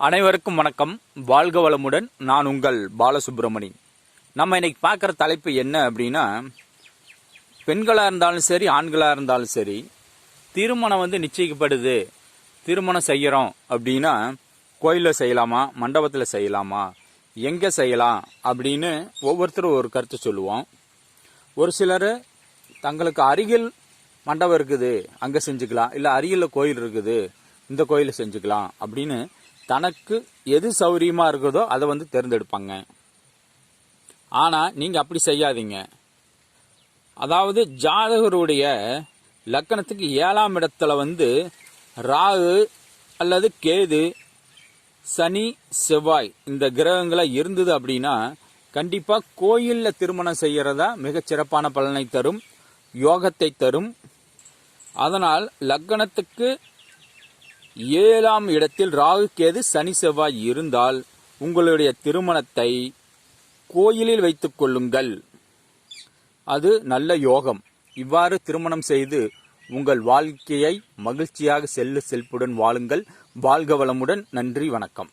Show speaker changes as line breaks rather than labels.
அனைவருக்கும் வணக்கம். வாழ்க வளமுடன். நான் உங்கள் பாலசுப்ரமணி. நம்ம இன்னைக்கு பார்க்குற தலைப்பு என்ன அப்படின்னா, பெண்களாக இருந்தாலும் சரி ஆண்களாக இருந்தாலும் சரி, திருமணம் நிச்சயிக்கப்படுது, திருமணம் செய்கிறோம் அப்படின்னா கோயிலில் செய்யலாமா, மண்டபத்தில் செய்யலாமா, எங்கே செய்யலாம் அப்படின்னு ஒவ்வொருத்தரும் ஒரு கருத்து சொல்லுவோம். ஒரு சிலர் தங்களுக்கு அருகில் மண்டபம் இருக்குது அங்கே செஞ்சுக்கலாம், இல்லை அருகில் கோயில் இருக்குது இந்த கோயிலில் செஞ்சுக்கலாம் அப்படின்னு தனக்கு எது சௌரியமா இருக்குதோ அதை தேர்ந்தெடுப்பாங்க. ஆனா நீங்க அப்படி செய்யாதீங்க. அதாவது ஜாதகருடைய லக்கணத்துக்கு 7ஆம் இடத்துல ராகு அல்லது கேது, சனி, செவ்வாய் இந்த கிரகங்களை இருந்தது அப்படின்னா கண்டிப்பா கோயில்ல திருமணம் செய்யறதா மிகச் சிறப்பான பலனை தரும், யோகத்தை தரும். அதனால் லக்கணத்துக்கு 7ஆம் இடத்தில் ராகு, கேது, சனி, செவ்வாய் இருந்தால் உங்களுடைய திருமணத்தை கோயிலில் வைத்துக் கொள்ளுங்கள். அது நல்ல யோகம். இவ்வாறு திருமணம் செய்து உங்கள் வாழ்க்கையை மகிழ்ச்சியாக செல்லுடன் வாழுங்கள். வாழ்க வளமுடன். நன்றி, வணக்கம்.